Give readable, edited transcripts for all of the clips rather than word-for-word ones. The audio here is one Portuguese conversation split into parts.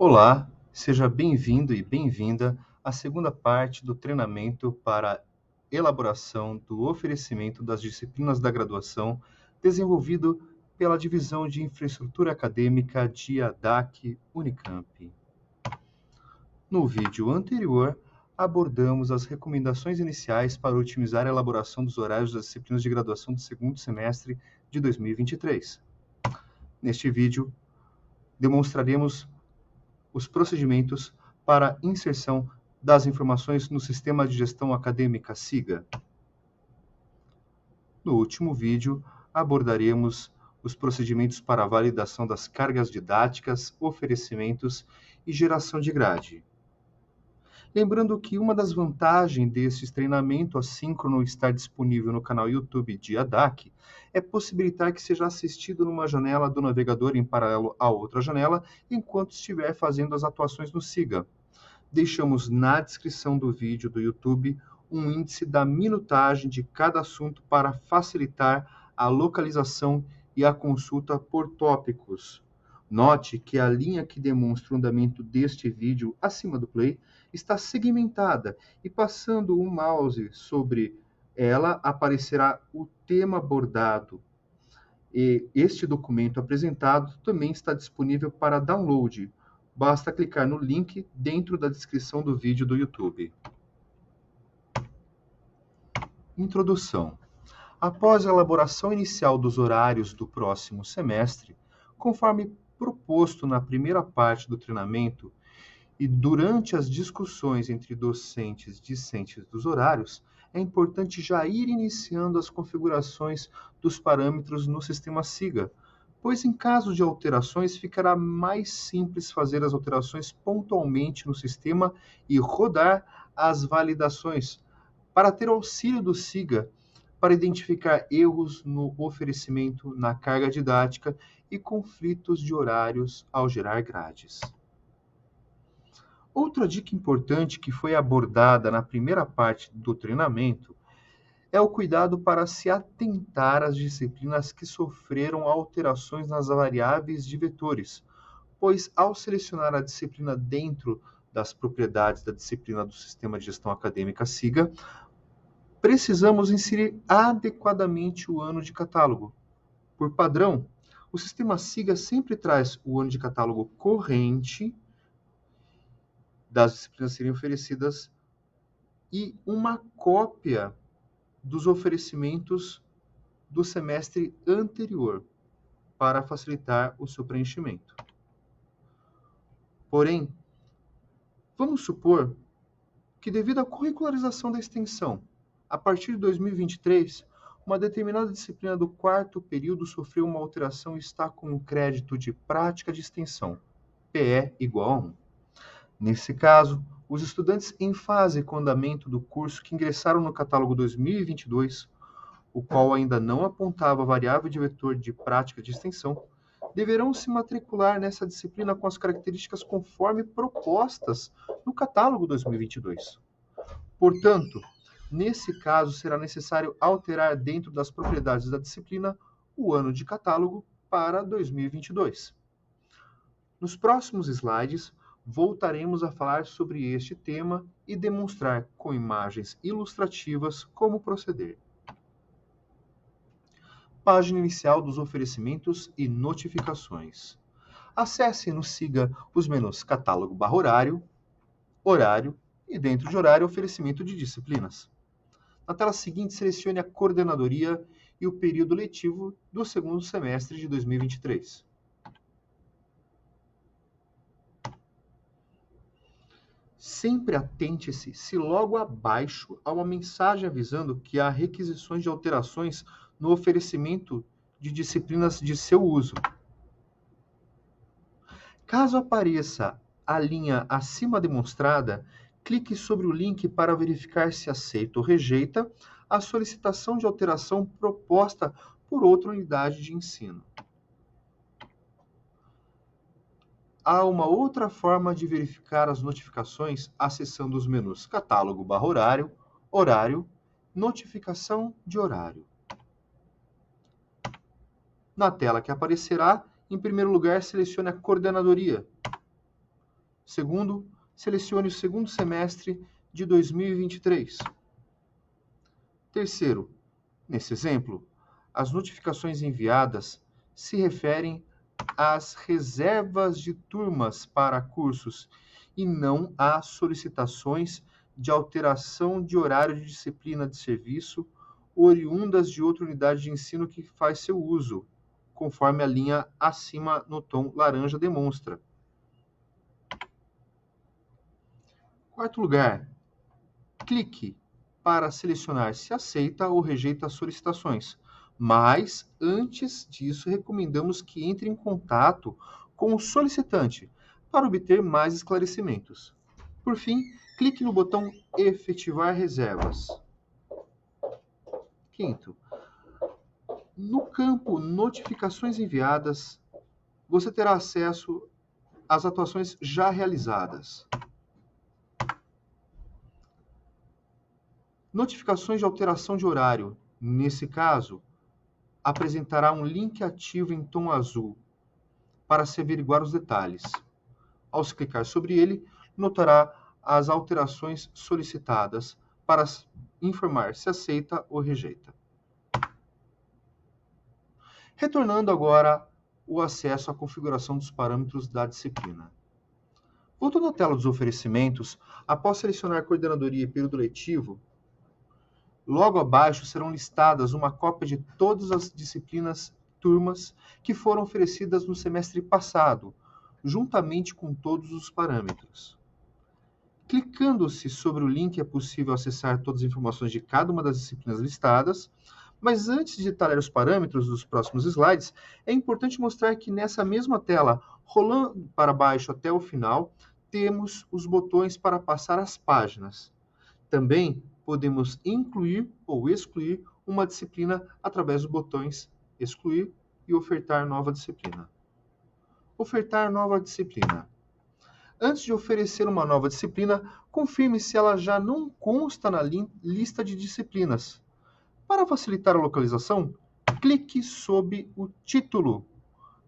Olá, seja bem-vindo e bem-vinda à segunda parte do treinamento para elaboração do oferecimento das disciplinas da graduação desenvolvido pela Divisão de Infraestrutura Acadêmica de ADAC Unicamp. No vídeo anterior, abordamos as recomendações iniciais para otimizar a elaboração dos horários das disciplinas de graduação do segundo semestre de 2023. Neste vídeo, demonstraremos os procedimentos para inserção das informações no Sistema de Gestão Acadêmica SIGA. No último vídeo, abordaremos os procedimentos para a validação das cargas didáticas, oferecimentos e geração de grade. Lembrando que uma das vantagens desse treinamento assíncrono estar disponível no canal YouTube de ADAC é possibilitar que seja assistido numa janela do navegador em paralelo a outra janela enquanto estiver fazendo as atuações no SIGA. Deixamos na descrição do vídeo do YouTube um índice da minutagem de cada assunto para facilitar a localização e a consulta por tópicos. Note que a linha que demonstra o andamento deste vídeo acima do play está segmentada e passando o mouse sobre ela aparecerá o tema abordado. E este documento apresentado também está disponível para download. Basta clicar no link dentro da descrição do vídeo do YouTube. Introdução. Após a elaboração inicial dos horários do próximo semestre, conforme proposto na primeira parte do treinamento, e durante as discussões entre docentes e discentes dos horários, é importante já ir iniciando as configurações dos parâmetros no sistema SIGA, pois em caso de alterações ficará mais simples fazer as alterações pontualmente no sistema e rodar as validações, para ter auxílio do SIGA para identificar erros no oferecimento, na carga didática e conflitos de horários ao gerar grades. Outra dica importante que foi abordada na primeira parte do treinamento é o cuidado para se atentar às disciplinas que sofreram alterações nas variáveis de vetores, pois ao selecionar a disciplina dentro das propriedades da disciplina do Sistema de Gestão Acadêmica SIGA, precisamos inserir adequadamente o ano de catálogo. Por padrão, o sistema SIGA sempre traz o ano de catálogo corrente das disciplinas a serem oferecidas e uma cópia dos oferecimentos do semestre anterior, para facilitar o seu preenchimento. Porém, vamos supor que, devido à curricularização da extensão, a partir de 2023, uma determinada disciplina do quarto período sofreu uma alteração e está com um crédito de prática de extensão, PE igual a 1. Nesse caso, os estudantes em fase com andamento do curso que ingressaram no catálogo 2022, o qual ainda não apontava a variável de vetor de prática de extensão, deverão se matricular nessa disciplina com as características conforme propostas no catálogo 2022. Portanto, nesse caso, será necessário alterar dentro das propriedades da disciplina o ano de catálogo para 2022. Nos próximos slides, voltaremos a falar sobre este tema e demonstrar com imagens ilustrativas como proceder. Página inicial dos oferecimentos e notificações. Acesse no SIGA os menus Catálogo/Horário, Horário e, dentro de Horário, Oferecimento de disciplinas. Na tela seguinte, selecione a coordenadoria e o período letivo do segundo semestre de 2023. Sempre atente-se se logo abaixo há uma mensagem avisando que há requisições de alterações no oferecimento de disciplinas de seu uso. Caso apareça a linha acima demonstrada, clique sobre o link para verificar se aceita ou rejeita a solicitação de alteração proposta por outra unidade de ensino. Há uma outra forma de verificar as notificações acessando os menus Catálogo/Horário, Horário, Notificação de Horário. Na tela que aparecerá, em primeiro lugar, selecione a coordenadoria. Segundo, selecione o segundo semestre de 2023. Terceiro, nesse exemplo, as notificações enviadas se referem às reservas de turmas para cursos e não às solicitações de alteração de horário de disciplina de serviço oriundas de outra unidade de ensino que faz seu uso, conforme a linha acima no tom laranja demonstra. Quarto lugar, clique para selecionar se aceita ou rejeita as solicitações. Mas, antes disso, recomendamos que entre em contato com o solicitante para obter mais esclarecimentos. Por fim, clique no botão Efetivar reservas. Quinto, no campo Notificações enviadas, você terá acesso às atuações já realizadas. Notificações de alteração de horário. Nesse caso, apresentará um link ativo em tom azul para se averiguar os detalhes. Ao se clicar sobre ele, notará as alterações solicitadas para informar se aceita ou rejeita. Retornando agora o acesso à configuração dos parâmetros da disciplina. Voltando à tela dos oferecimentos, após selecionar coordenadoria e período letivo, logo abaixo serão listadas uma cópia de todas as disciplinas, turmas que foram oferecidas no semestre passado, juntamente com todos os parâmetros. Clicando-se sobre o link é possível acessar todas as informações de cada uma das disciplinas listadas, mas antes de detalhar os parâmetros dos próximos slides, é importante mostrar que nessa mesma tela, rolando para baixo até o final, temos os botões para passar as páginas. Também podemos incluir ou excluir uma disciplina através dos botões Excluir e Ofertar nova disciplina. Ofertar nova disciplina. Antes de oferecer uma nova disciplina, confirme se ela já não consta na lista de disciplinas. Para facilitar a localização, clique sob o título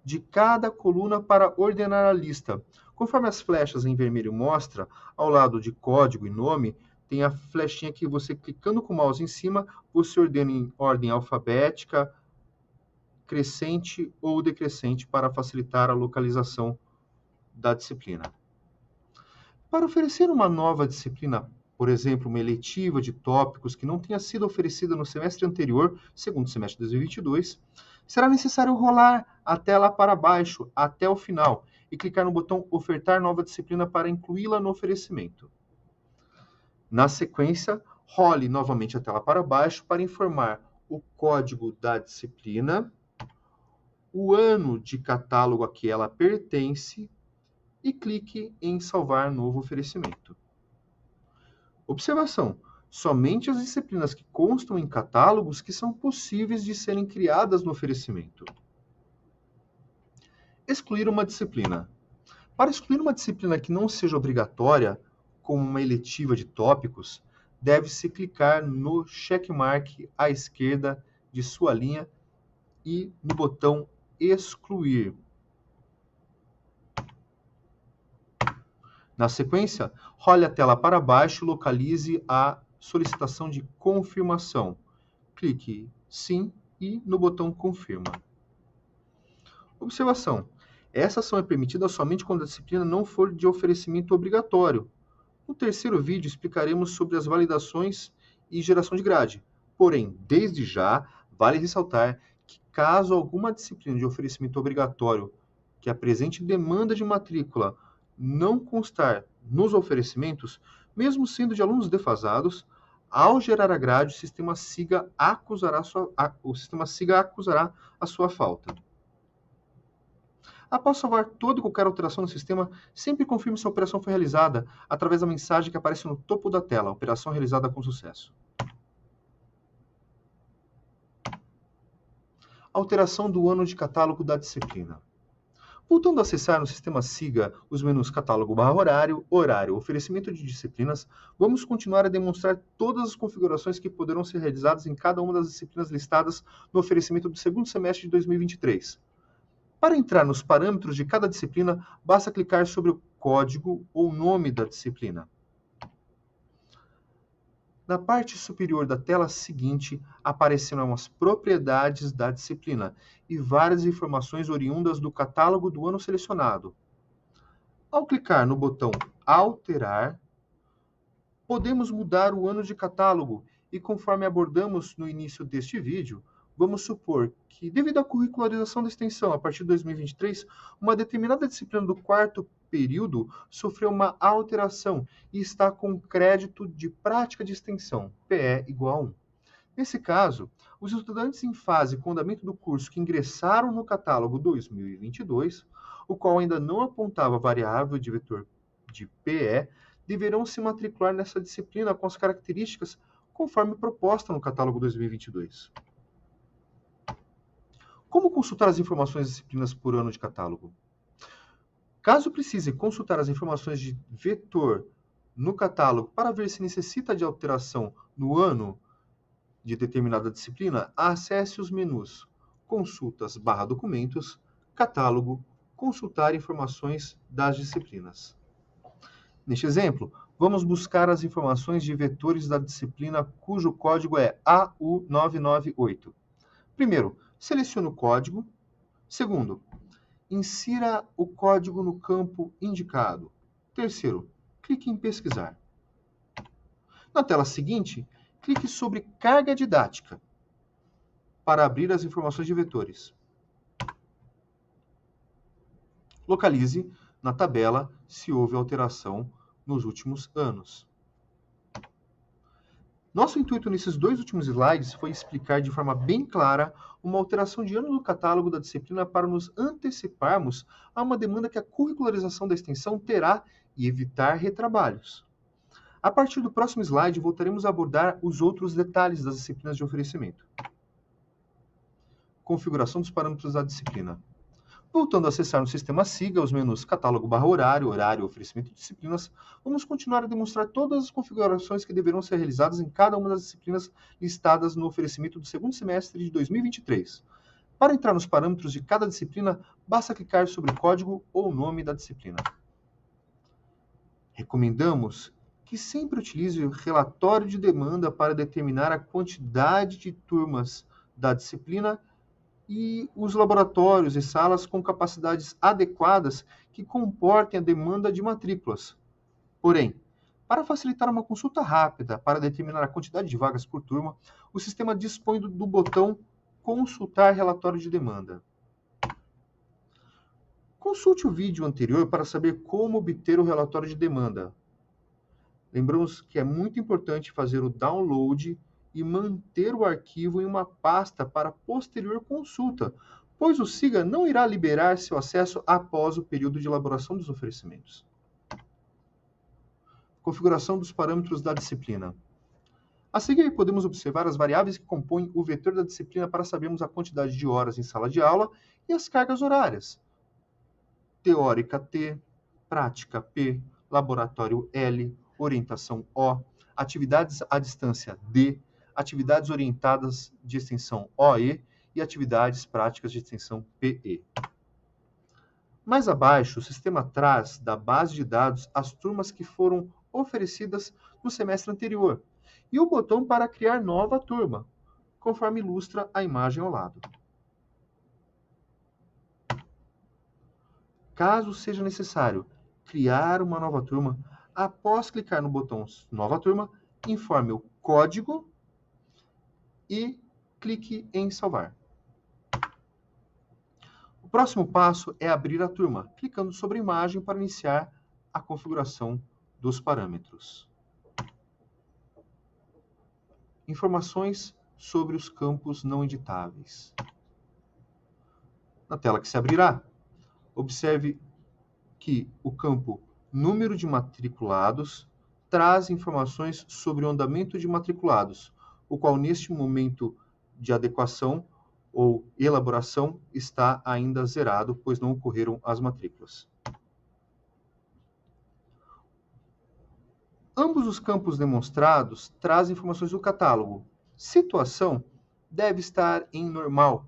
de cada coluna para ordenar a lista. Conforme as flechas em vermelho mostra, ao lado de código e nome, tem a flechinha que você, clicando com o mouse em cima, você ordena em ordem alfabética, crescente ou decrescente para facilitar a localização da disciplina. Para oferecer uma nova disciplina, por exemplo, uma eletiva de tópicos que não tenha sido oferecida no semestre anterior, segundo semestre de 2022, será necessário rolar a tela para baixo até o final e clicar no botão Ofertar nova disciplina para incluí-la no oferecimento. Na sequência, role novamente a tela para baixo para informar o código da disciplina, o ano de catálogo a que ela pertence e clique em Salvar novo oferecimento. Observação: somente as disciplinas que constam em catálogos que são possíveis de serem criadas no oferecimento. Excluir uma disciplina. Para excluir uma disciplina que não seja obrigatória, como uma eletiva de tópicos, deve-se clicar no checkmark à esquerda de sua linha e no botão Excluir. Na sequência, role a tela para baixo e localize a solicitação de confirmação. Clique Sim e no botão Confirma. Observação: essa ação é permitida somente quando a disciplina não for de oferecimento obrigatório. No terceiro vídeo, explicaremos sobre as validações e geração de grade. Porém, desde já, vale ressaltar que caso alguma disciplina de oferecimento obrigatório que apresente demanda de matrícula não constar nos oferecimentos, mesmo sendo de alunos defasados, ao gerar a grade, o sistema SIGA acusará a sua falta. Após salvar toda e qualquer alteração no sistema, sempre confirme se a operação foi realizada através da mensagem que aparece no topo da tela, operação realizada com sucesso. Alteração do ano de catálogo da disciplina. Voltando a acessar no sistema SIGA os menus catálogo/horário, horário, oferecimento de disciplinas, vamos continuar a demonstrar todas as configurações que poderão ser realizadas em cada uma das disciplinas listadas no oferecimento do segundo semestre de 2023. Para entrar nos parâmetros de cada disciplina, basta clicar sobre o código ou nome da disciplina. Na parte superior da tela seguinte, aparecerão as propriedades da disciplina e várias informações oriundas do catálogo do ano selecionado. Ao clicar no botão Alterar, podemos mudar o ano de catálogo e, conforme abordamos no início deste vídeo, vamos supor que, devido à curricularização da extensão a partir de 2023, uma determinada disciplina do quarto período sofreu uma alteração e está com crédito de prática de extensão, PE igual a 1. Nesse caso, os estudantes em fase com andamento do curso que ingressaram no catálogo 2022, o qual ainda não apontava variável de vetor de PE, deverão se matricular nessa disciplina com as características conforme proposta no catálogo 2022. Como consultar as informações das disciplinas por ano de catálogo? Caso precise consultar as informações de vetor no catálogo para ver se necessita de alteração no ano de determinada disciplina, acesse os menus Consultas/Documentos, Catálogo, Consultar informações das disciplinas. Neste exemplo, vamos buscar as informações de vetores da disciplina cujo código é AU998. Primeiro, selecione o código. Segundo, insira o código no campo indicado. Terceiro, clique em Pesquisar. Na tela seguinte, clique sobre Carga didática para abrir as informações de vetores. Localize na tabela se houve alteração nos últimos anos. Nosso intuito nesses dois últimos slides foi explicar de forma bem clara uma alteração de ano do catálogo da disciplina para nos anteciparmos a uma demanda que a curricularização da extensão terá e evitar retrabalhos. A partir do próximo slide, voltaremos a abordar os outros detalhes das disciplinas de oferecimento. Configuração dos parâmetros da disciplina. Voltando a acessar no sistema SIGA os menus Catálogo/Horário, Horário e Oferecimento de Disciplinas, vamos continuar a demonstrar todas as configurações que deverão ser realizadas em cada uma das disciplinas listadas no oferecimento do segundo semestre de 2023. Para entrar nos parâmetros de cada disciplina, basta clicar sobre o código ou nome da disciplina. Recomendamos que sempre utilize o relatório de demanda para determinar a quantidade de turmas da disciplina e os laboratórios e salas com capacidades adequadas que comportem a demanda de matrículas. Porém, para facilitar uma consulta rápida para determinar a quantidade de vagas por turma, o sistema dispõe do botão Consultar relatório de demanda. Consulte o vídeo anterior para saber como obter o relatório de demanda. Lembramos que é muito importante fazer o download e manter o arquivo em uma pasta para posterior consulta, pois o SIGA não irá liberar seu acesso após o período de elaboração dos oferecimentos. Configuração dos parâmetros da disciplina. A seguir, podemos observar as variáveis que compõem o vetor da disciplina para sabermos a quantidade de horas em sala de aula e as cargas horárias. Teórica T, prática P, laboratório L, orientação O, atividades à distância D, atividades orientadas de extensão OE e atividades práticas de extensão PE. Mais abaixo, o sistema traz da base de dados as turmas que foram oferecidas no semestre anterior e o botão para criar nova turma, conforme ilustra a imagem ao lado. Caso seja necessário criar uma nova turma, após clicar no botão Nova Turma, informe o código e clique em Salvar. O próximo passo é abrir a turma, clicando sobre a imagem para iniciar a configuração dos parâmetros. Informações sobre os campos não editáveis. Na tela que se abrirá, observe que o campo Número de matriculados traz informações sobre o andamento de matriculados, o qual neste momento de adequação ou elaboração está ainda zerado, pois não ocorreram as matrículas. Ambos os campos demonstrados trazem informações do catálogo. Situação deve estar em normal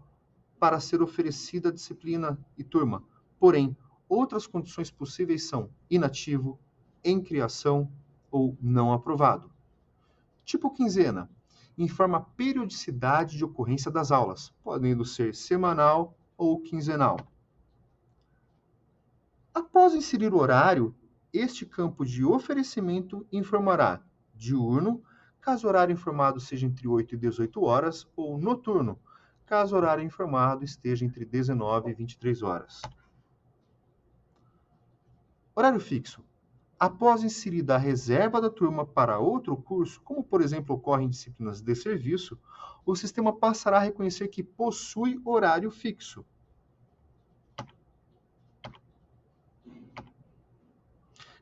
para ser oferecida a disciplina e turma. Porém, outras condições possíveis são inativo, em criação ou não aprovado. Tipo quinzena, informa a periodicidade de ocorrência das aulas, podendo ser semanal ou quinzenal. Após inserir o horário, este campo de oferecimento informará diurno, caso o horário informado seja entre 8 e 18 horas, ou noturno, caso o horário informado esteja entre 19 e 23 horas. Horário fixo. Após inserida a reserva da turma para outro curso, como por exemplo ocorre em disciplinas de serviço, o sistema passará a reconhecer que possui horário fixo.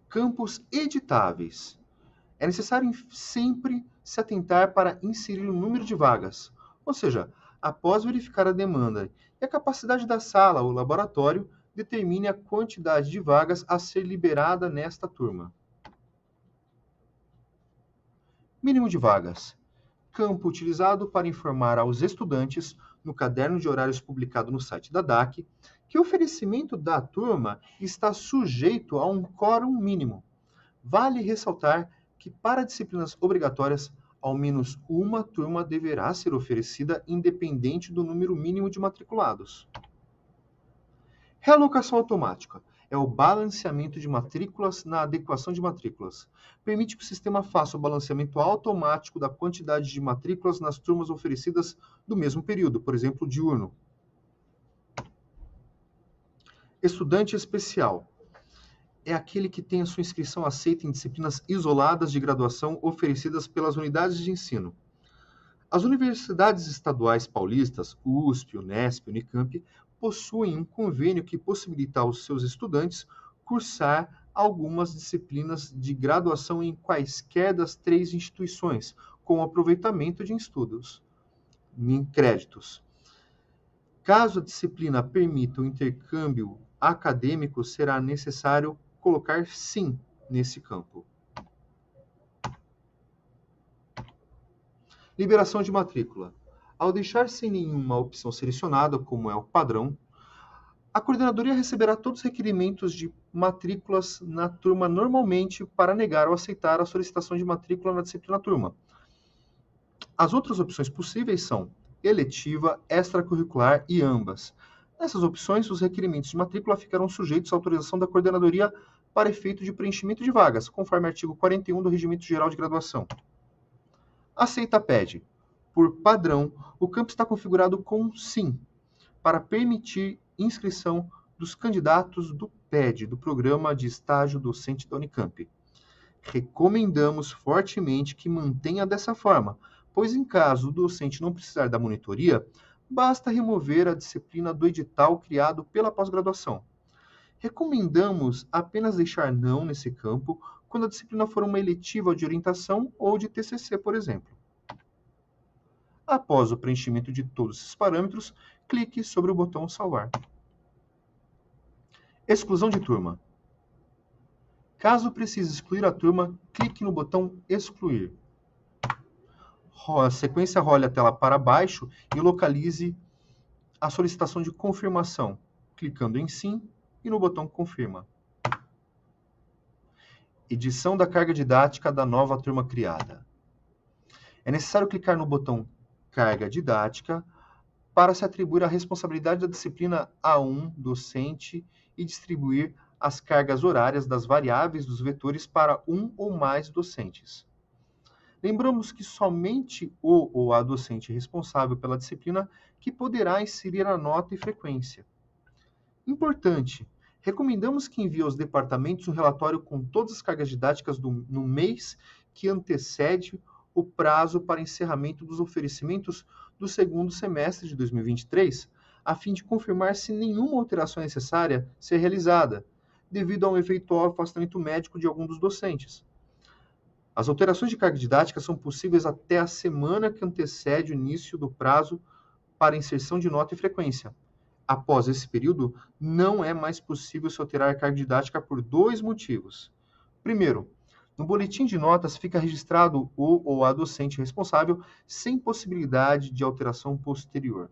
Campos editáveis. É necessário sempre se atentar para inserir o número de vagas, ou seja, após verificar a demanda e a capacidade da sala ou laboratório, determine a quantidade de vagas a ser liberada nesta turma. Mínimo de vagas. Campo utilizado para informar aos estudantes, no caderno de horários publicado no site da DAC, que o oferecimento da turma está sujeito a um quórum mínimo. Vale ressaltar que, para disciplinas obrigatórias, ao menos uma turma deverá ser oferecida independente do número mínimo de matriculados. Realocação automática é o balanceamento de matrículas na adequação de matrículas. Permite que o sistema faça o balanceamento automático da quantidade de matrículas nas turmas oferecidas do mesmo período, por exemplo, diurno. Estudante especial é aquele que tem a sua inscrição aceita em disciplinas isoladas de graduação oferecidas pelas unidades de ensino. As universidades estaduais paulistas, USP, Unesp e Unicamp, possuem um convênio que possibilita aos seus estudantes cursar algumas disciplinas de graduação em quaisquer das 3 instituições, com aproveitamento de estudos em créditos. Caso a disciplina permita o intercâmbio acadêmico, será necessário colocar sim nesse campo. Liberação de matrícula. Ao deixar sem nenhuma opção selecionada, como é o padrão, a coordenadoria receberá todos os requerimentos de matrículas na turma normalmente para negar ou aceitar a solicitação de matrícula na disciplina turma. As outras opções possíveis são eletiva, extracurricular e ambas. Nessas opções, os requerimentos de matrícula ficarão sujeitos à autorização da coordenadoria para efeito de preenchimento de vagas, conforme artigo 41 do Regimento Geral de Graduação. Aceita PED. Por padrão, o campo está configurado com sim, para permitir inscrição dos candidatos do PED, do Programa de Estágio Docente da Unicamp. Recomendamos fortemente que mantenha dessa forma, pois em caso do docente não precisar da monitoria, basta remover a disciplina do edital criado pela pós-graduação. Recomendamos apenas deixar não nesse campo quando a disciplina for uma eletiva de orientação ou de TCC, por exemplo. Após o preenchimento de todos esses parâmetros, clique sobre o botão salvar. Exclusão de turma. Caso precise excluir a turma, clique no botão excluir. A sequência role a tela para baixo e localize a solicitação de confirmação, clicando em sim e no botão confirma. Edição da carga didática da nova turma criada. É necessário clicar no botão carga didática para se atribuir a responsabilidade da disciplina a um docente e distribuir as cargas horárias das variáveis dos vetores para um ou mais docentes. Lembramos que somente o ou a docente responsável pela disciplina que poderá inserir a nota e frequência. Importante, recomendamos que envie aos departamentos um relatório com todas as cargas didáticas no mês que antecede o prazo para encerramento dos oferecimentos do segundo semestre de 2023, a fim de confirmar se nenhuma alteração é necessária ser realizada, devido a um eventual afastamento médico de algum dos docentes. As alterações de carga didática são possíveis até a semana que antecede o início do prazo para inserção de nota e frequência. Após esse período, não é mais possível se alterar a carga didática por 2 motivos. Primeiro, no boletim de notas fica registrado o ou a docente responsável sem possibilidade de alteração posterior.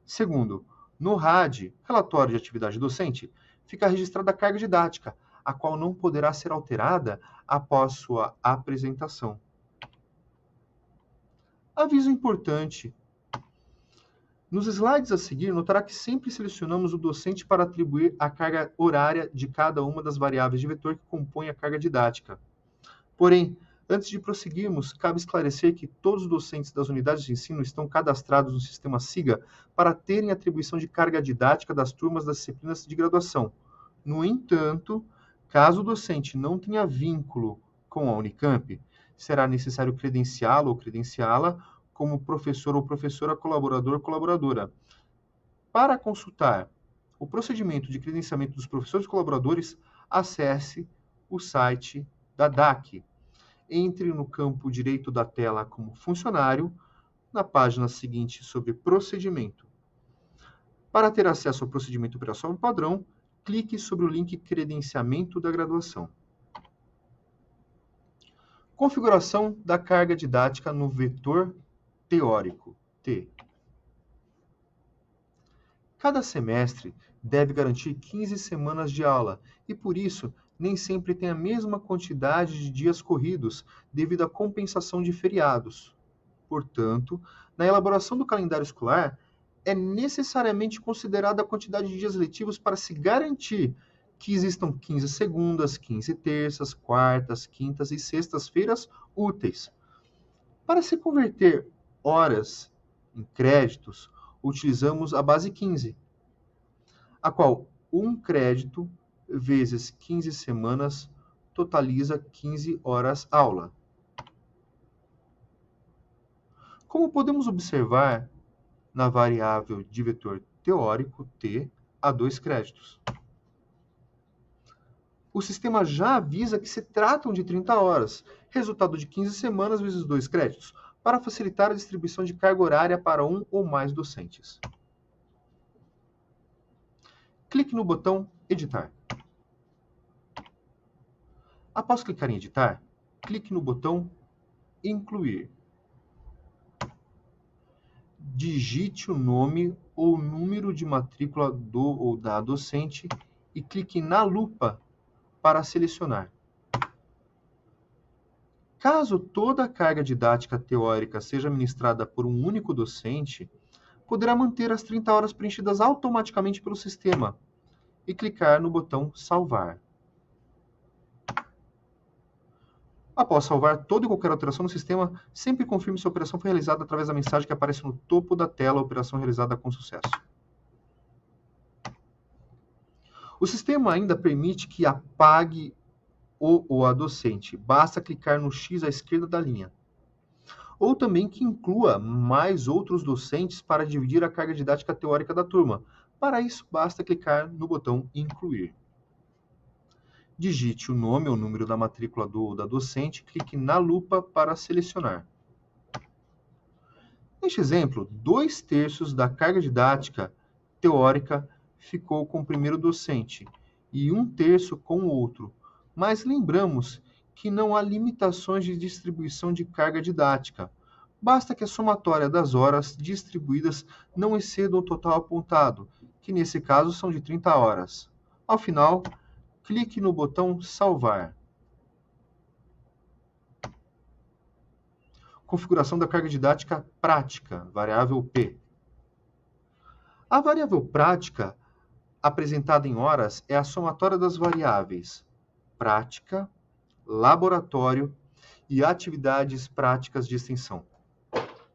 Segundo, no RAD, relatório de atividade docente, fica registrada a carga didática, a qual não poderá ser alterada após sua apresentação. Aviso importante. Nos slides a seguir, notará que sempre selecionamos o docente para atribuir a carga horária de cada uma das variáveis de vetor que compõem a carga didática. Porém, antes de prosseguirmos, cabe esclarecer que todos os docentes das unidades de ensino estão cadastrados no sistema SIGA para terem atribuição de carga didática das turmas das disciplinas de graduação. No entanto, caso o docente não tenha vínculo com a Unicamp, será necessário credenciá-lo ou credenciá-la como professor ou professora, colaborador ou colaboradora. Para consultar o procedimento de credenciamento dos professores e colaboradores, acesse o site da DAC. Entre no campo direito da tela como funcionário, na página seguinte sobre procedimento. Para ter acesso ao procedimento operacional padrão, clique sobre o link credenciamento da graduação. Configuração da carga didática no vetor teórico, T. Cada semestre deve garantir 15 semanas de aula e, por isso, nem sempre tem a mesma quantidade de dias corridos devido à compensação de feriados. Portanto, na elaboração do calendário escolar, é necessariamente considerada a quantidade de dias letivos para se garantir que existam 15 segundas, 15 terças, quartas, quintas e sextas-feiras úteis. Para se converter horas em créditos, utilizamos a base 15, a qual um crédito vezes 15 semanas totaliza 15 horas aula. Como podemos observar, na variável de vetor teórico, T, há 2 créditos. O sistema já avisa que se tratam de 30 horas, resultado de 15 semanas vezes 2 créditos, para facilitar a distribuição de carga horária para um ou mais docentes. Clique no botão Editar. Após clicar em Editar, clique no botão Incluir. Digite o nome ou número de matrícula do ou da docente e clique na lupa para selecionar. Caso toda a carga didática teórica seja ministrada por um único docente, poderá manter as 30 horas preenchidas automaticamente pelo sistema e clicar no botão Salvar. Após salvar toda e qualquer alteração no sistema, sempre confirme se a operação foi realizada através da mensagem que aparece no topo da tela, operação realizada com sucesso. O sistema ainda permite que apague o ou a docente, basta clicar no X à esquerda da linha. Ou também que inclua mais outros docentes para dividir a carga didática teórica da turma. Para isso, basta clicar no botão Incluir. Digite o nome ou número da matrícula do ou da docente, clique na lupa para selecionar. Neste exemplo, 2/3 da carga didática teórica ficou com o primeiro docente e 1/3 com o outro. Mas lembramos que não há limitações de distribuição de carga didática. Basta que a somatória das horas distribuídas não exceda o total apontado, que nesse caso são de 30 horas. Ao final, clique no botão Salvar. Configuração da carga didática prática, variável P. A variável prática, apresentada em horas, é a somatória das variáveis prática, laboratório e atividades práticas de extensão.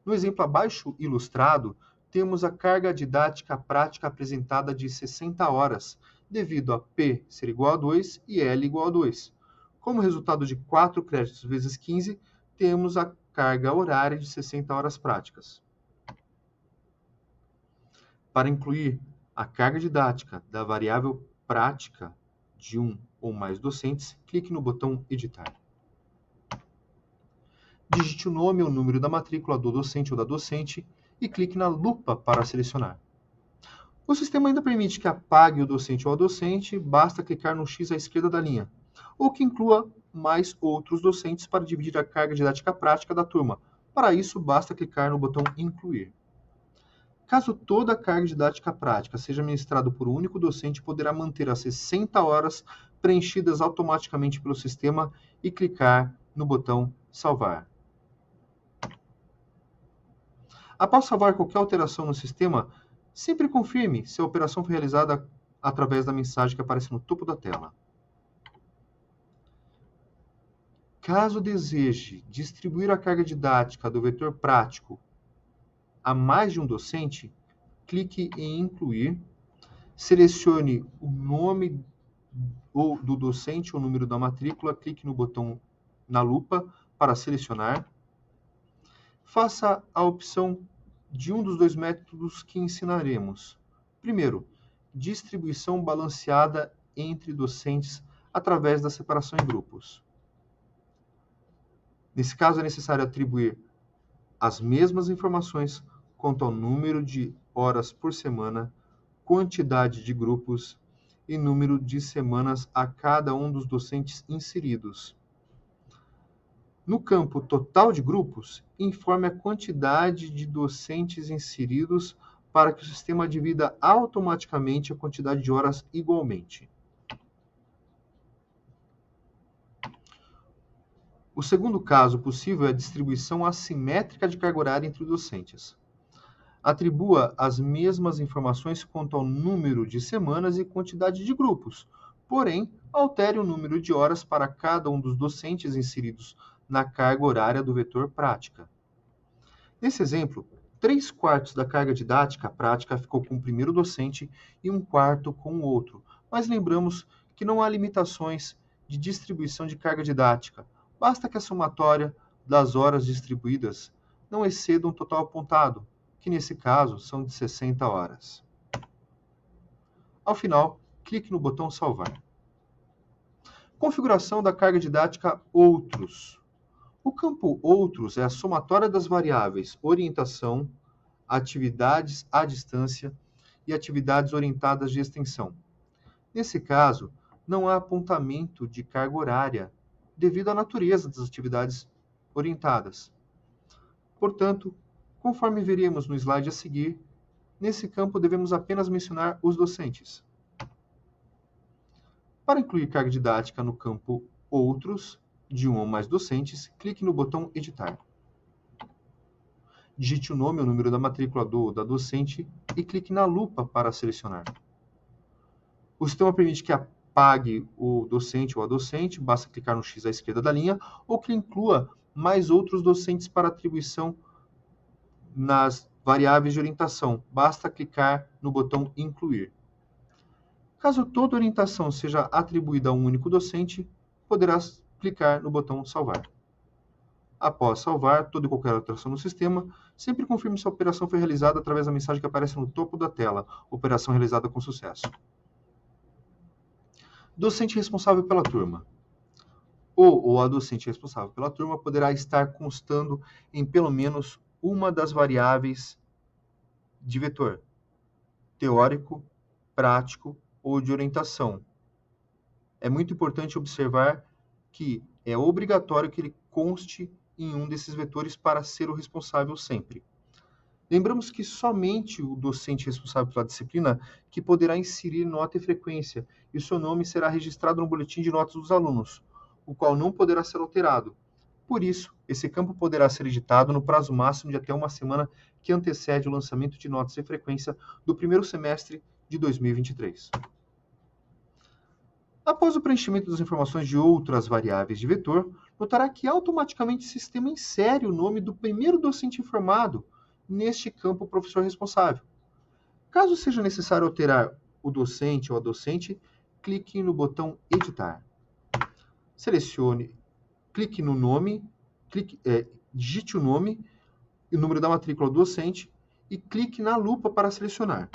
No exemplo abaixo ilustrado, temos a carga didática prática apresentada de 60 horas, devido a P ser igual a 2 e L igual a 2. Como resultado de 4 créditos vezes 15, temos a carga horária de 60 horas práticas. Para incluir a carga didática da variável prática de um ou mais docentes, clique no botão Editar. Digite o nome ou número da matrícula do docente ou da docente e clique na lupa para selecionar. O sistema ainda permite que apague o docente ou a docente, basta clicar no X à esquerda da linha, ou que inclua mais outros docentes para dividir a carga didática prática da turma. Para isso, basta clicar no botão Incluir. Caso toda a carga didática prática seja ministrada por um único docente, poderá manter as 60 horas preenchidas automaticamente pelo sistema e clicar no botão salvar. Após salvar qualquer alteração no sistema, sempre confirme se a operação foi realizada através da mensagem que aparece no topo da tela. Caso deseje distribuir a carga didática do vetor prático a mais de um docente, clique em incluir, selecione o nome do docente ou o número da matrícula, clique no botão na lupa para selecionar. Faça a opção de um dos dois métodos que ensinaremos. Primeiro, distribuição balanceada entre docentes através da separação em grupos. Nesse caso, é necessário atribuir as mesmas informações quanto ao número de horas por semana, quantidade de grupos e número de semanas a cada um dos docentes inseridos. No campo total de grupos, informe a quantidade de docentes inseridos para que o sistema divida automaticamente a quantidade de horas igualmente. O segundo caso possível é a distribuição assimétrica de carga horária entre os docentes. Atribua as mesmas informações quanto ao número de semanas e quantidade de grupos, porém, altere o número de horas para cada um dos docentes inseridos na carga horária do vetor prática. Nesse exemplo, 3/4 da carga didática prática ficou com o primeiro docente e 1/4 com o outro, mas lembramos que não há limitações de distribuição de carga didática, basta que a somatória das horas distribuídas não exceda um total apontado, que nesse caso são de 60 horas. Ao final, clique no botão salvar. Configuração da carga didática Outros. O campo Outros é a somatória das variáveis orientação, atividades à distância e atividades orientadas de extensão. Nesse caso, não há apontamento de carga horária, devido à natureza das atividades orientadas. Portanto, conforme veremos no slide a seguir, nesse campo devemos apenas mencionar os docentes. Para incluir carga didática no campo Outros, de um ou mais docentes, clique no botão Editar. Digite o nome ou número da matrícula da docente e clique na lupa para selecionar. O sistema permite que apague o docente ou a docente, basta clicar no X à esquerda da linha, ou que inclua mais outros docentes para atribuição nas variáveis de orientação, basta clicar no botão Incluir. Caso toda orientação seja atribuída a um único docente, poderá clicar no botão Salvar. Após salvar toda e qualquer alteração no sistema, sempre confirme se a operação foi realizada através da mensagem que aparece no topo da tela, operação realizada com sucesso. Docente responsável pela turma. O ou a docente responsável pela turma poderá estar constando em pelo menos uma das variáveis de vetor, teórico, prático ou de orientação. É muito importante observar que é obrigatório que ele conste em um desses vetores para ser o responsável sempre. Lembramos que somente o docente responsável pela disciplina que poderá inserir nota e frequência, e o seu nome será registrado no boletim de notas dos alunos, o qual não poderá ser alterado. Por isso, esse campo poderá ser editado no prazo máximo de até uma semana que antecede o lançamento de notas e frequência do primeiro semestre de 2023. Após o preenchimento das informações de outras variáveis de vetor, notará que automaticamente o sistema insere o nome do primeiro docente informado neste campo professor responsável. Caso seja necessário alterar o docente ou a docente, clique no botão Editar. Selecione, clique no nome, digite o nome e o número da matrícula do docente e clique na lupa para selecionar.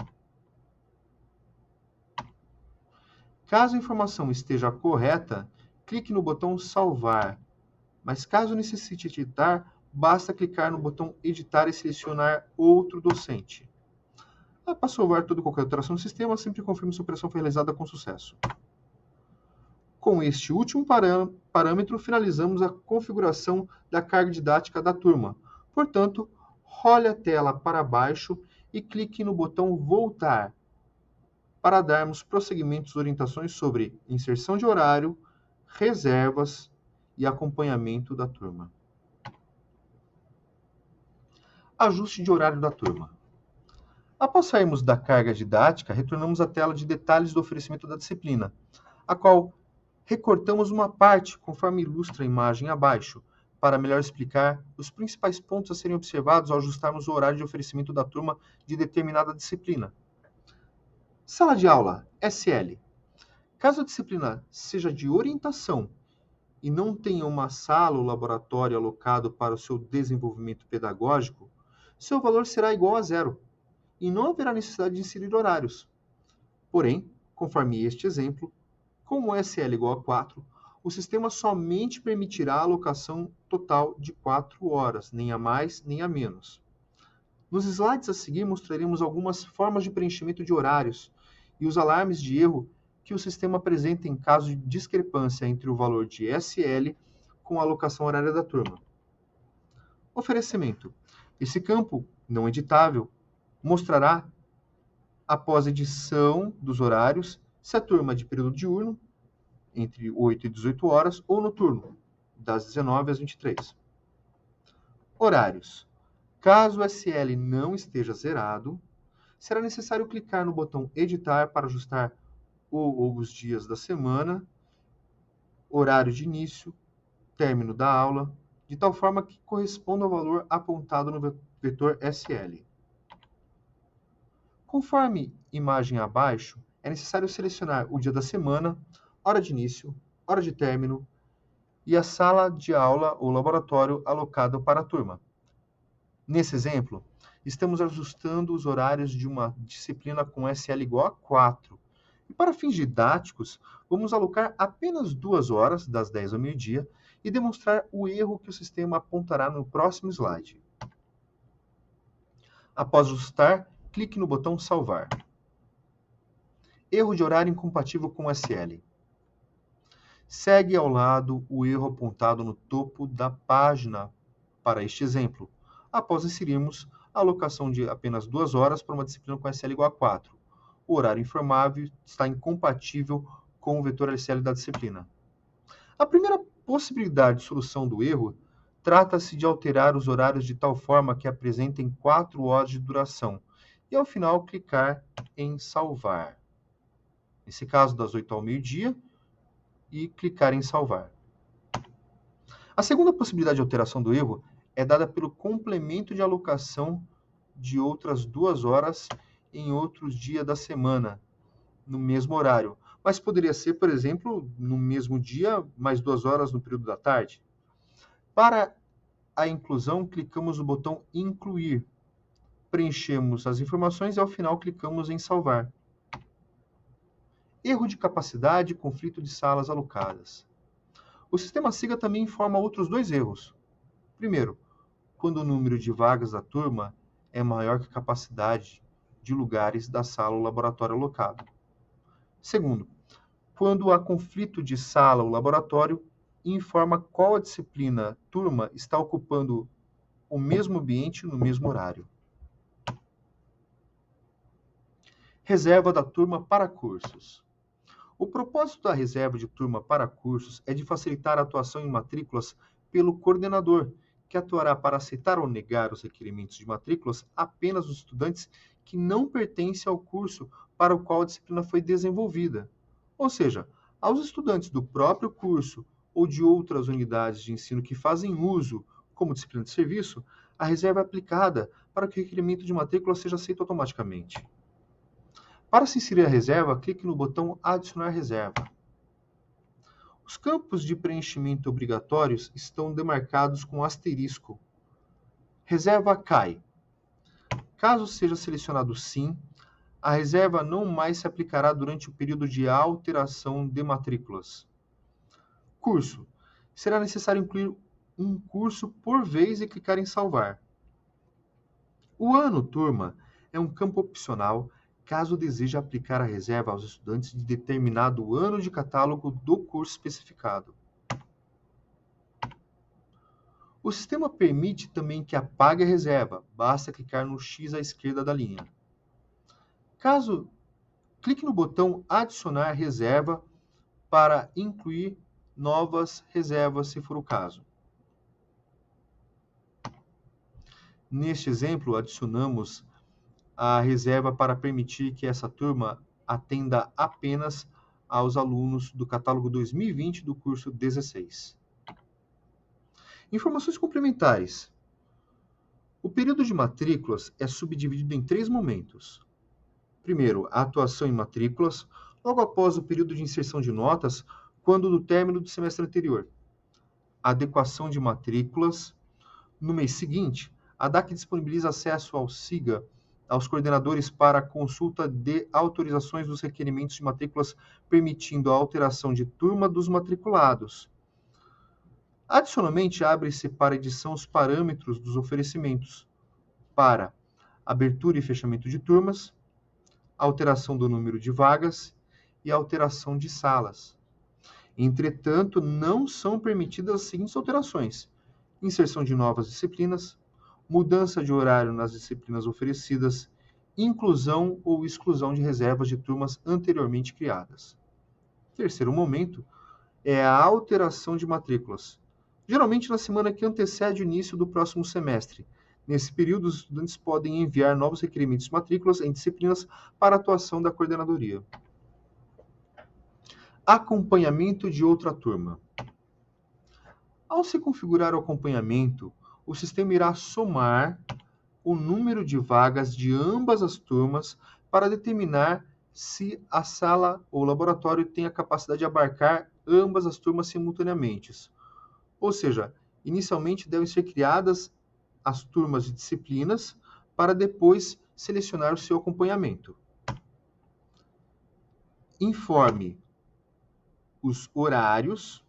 Caso a informação esteja correta, clique no botão Salvar, mas caso necessite editar, basta clicar no botão Editar e selecionar outro docente. Após salvar toda e qualquer alteração no sistema, sempre confirme se a operação foi realizada com sucesso. Com este último parâmetro, finalizamos a configuração da carga didática da turma. Portanto, role a tela para baixo e clique no botão Voltar para darmos prosseguimento às orientações sobre inserção de horário, reservas e acompanhamento da turma. Ajuste de horário da turma. Após sairmos da carga didática, retornamos à tela de detalhes do oferecimento da disciplina, a qual recortamos uma parte, conforme ilustra a imagem abaixo, para melhor explicar os principais pontos a serem observados ao ajustarmos o horário de oferecimento da turma de determinada disciplina. Sala de aula, SL. Caso a disciplina seja de orientação e não tenha uma sala ou laboratório alocado para o seu desenvolvimento pedagógico, seu valor será igual a zero e não haverá necessidade de inserir horários. Porém, conforme este exemplo, como SL igual a 4, o sistema somente permitirá a alocação total de 4 horas, nem a mais nem a menos. Nos slides a seguir mostraremos algumas formas de preenchimento de horários e os alarmes de erro que o sistema apresenta em caso de discrepância entre o valor de SL com a alocação horária da turma. Oferecimento. Esse campo, não editável, mostrará, após edição dos horários, se a turma é de período diurno, entre 8 e 18 horas, ou noturno, das 19 às 23. Horários. Caso o SL não esteja zerado, será necessário clicar no botão Editar para ajustar os dias da semana, horário de início, término da aula, de tal forma que corresponda ao valor apontado no vetor SL. Conforme imagem abaixo, é necessário selecionar o dia da semana, hora de início, hora de término e a sala de aula ou laboratório alocado para a turma. Nesse exemplo, estamos ajustando os horários de uma disciplina com SL igual a 4. E para fins didáticos, vamos alocar apenas 2 horas, das 10 ao meio-dia, e demonstrar o erro que o sistema apontará no próximo slide. Após ajustar, clique no botão Salvar. Erro de horário incompatível com SL. Segue ao lado o erro apontado no topo da página para este exemplo, após inserirmos a alocação de apenas 2 horas para uma disciplina com SL igual a 4. O horário informável está incompatível com o vetor LCL da disciplina. A primeira possibilidade de solução do erro trata-se de alterar os horários de tal forma que apresentem 4 horas de duração e, ao final, clicar em Salvar. Nesse caso, das 8 ao meio-dia, e clicar em Salvar. A segunda possibilidade de alteração do erro é dada pelo complemento de alocação de outras 2 horas em outros dias da semana, no mesmo horário. Mas poderia ser, por exemplo, no mesmo dia, mais 2 horas no período da tarde. Para a inclusão, clicamos no botão Incluir. Preenchemos as informações e, ao final, clicamos em Salvar. Erro de capacidade e conflito de salas alocadas. O sistema SIGA também informa outros 2 erros. Primeiro, quando o número de vagas da turma é maior que a capacidade de lugares da sala ou laboratório alocado. Segundo, quando há conflito de sala ou laboratório, informa qual a disciplina turma está ocupando o mesmo ambiente no mesmo horário. Reserva da turma para cursos. O propósito da reserva de turma para cursos é de facilitar a atuação em matrículas pelo coordenador, que atuará para aceitar ou negar os requerimentos de matrículas apenas dos estudantes que não pertencem ao curso para o qual a disciplina foi desenvolvida. Ou seja, aos estudantes do próprio curso ou de outras unidades de ensino que fazem uso como disciplina de serviço, a reserva é aplicada para que o requerimento de matrícula seja aceito automaticamente. Para se inserir a reserva, clique no botão Adicionar reserva. Os campos de preenchimento obrigatórios estão demarcados com asterisco. Reserva cai. Caso seja selecionado sim, a reserva não mais se aplicará durante o período de alteração de matrículas. Curso. Será necessário incluir um curso por vez e clicar em salvar. O ano turma é um campo opcional caso deseje aplicar a reserva aos estudantes de determinado ano de catálogo do curso especificado. O sistema permite também que apague a reserva, basta clicar no X à esquerda da linha. Caso clique no botão Adicionar reserva para incluir novas reservas, se for o caso. Neste exemplo, adicionamos a reserva para permitir que essa turma atenda apenas aos alunos do catálogo 2020 do curso 16. Informações complementares. O período de matrículas é subdividido em 3 momentos. Primeiro, a atuação em matrículas, logo após o período de inserção de notas, quando do término do semestre anterior. A adequação de matrículas. No mês seguinte, a DAC disponibiliza acesso ao SIGA, aos coordenadores para a consulta de autorizações dos requerimentos de matrículas, permitindo a alteração de turma dos matriculados. Adicionalmente, abre-se para edição os parâmetros dos oferecimentos para abertura e fechamento de turmas, alteração do número de vagas e alteração de salas. Entretanto, não são permitidas as seguintes alterações: inserção de novas disciplinas, mudança de horário nas disciplinas oferecidas, inclusão ou exclusão de reservas de turmas anteriormente criadas. Terceiro momento é a alteração de matrículas, geralmente na semana que antecede o início do próximo semestre. Nesse período, os estudantes podem enviar novos requerimentos de matrículas em disciplinas para atuação da coordenadoria. Acompanhamento de outra turma. Ao se configurar o acompanhamento, o sistema irá somar o número de vagas de ambas as turmas para determinar se a sala ou laboratório tem a capacidade de abarcar ambas as turmas simultaneamente. Ou seja, inicialmente devem ser criadas as turmas de disciplinas para depois selecionar o seu acompanhamento. Informe os horários,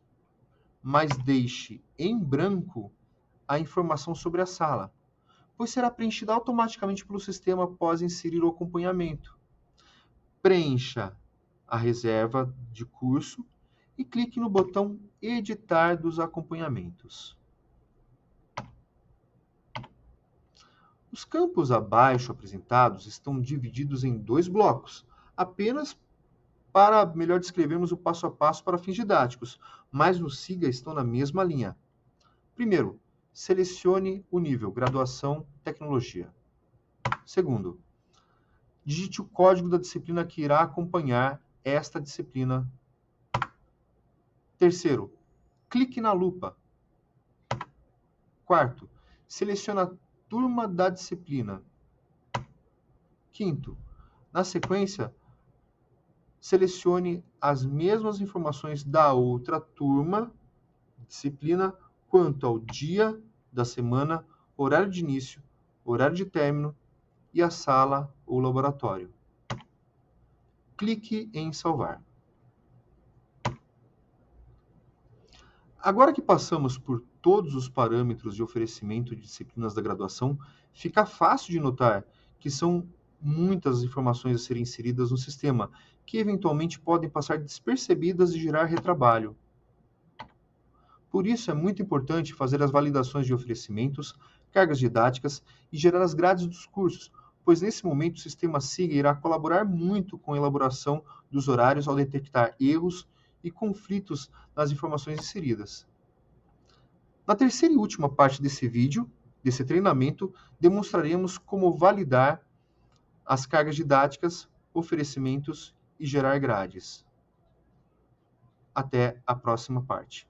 mas deixe em branco a informação sobre a sala, pois será preenchida automaticamente pelo sistema após inserir o acompanhamento. Preencha a reserva de curso e clique no botão Editar dos acompanhamentos. Os campos abaixo apresentados estão divididos em 2 blocos, apenas para melhor descrevermos o passo a passo para fins didáticos, mas no SIGA estão na mesma linha. Primeiro, selecione o nível Graduação Tecnologia. Segundo, digite o código da disciplina que irá acompanhar esta disciplina. Terceiro, clique na lupa. Quarto, selecione a turma da disciplina. Quinto, na sequência, selecione as mesmas informações da outra turma, disciplina, quanto ao dia da semana, horário de início, horário de término e a sala ou laboratório. Clique em salvar. Agora que passamos por todos os parâmetros de oferecimento de disciplinas da graduação, fica fácil de notar que são muitas informações a serem inseridas no sistema, que eventualmente podem passar despercebidas e gerar retrabalho. Por isso, é muito importante fazer as validações de oferecimentos, cargas didáticas e gerar as grades dos cursos, pois nesse momento o sistema SIGA irá colaborar muito com a elaboração dos horários ao detectar erros e conflitos nas informações inseridas. Na terceira e última parte desse vídeo, desse treinamento, demonstraremos como validar as cargas didáticas, oferecimentos e gerar grades. Até a próxima parte.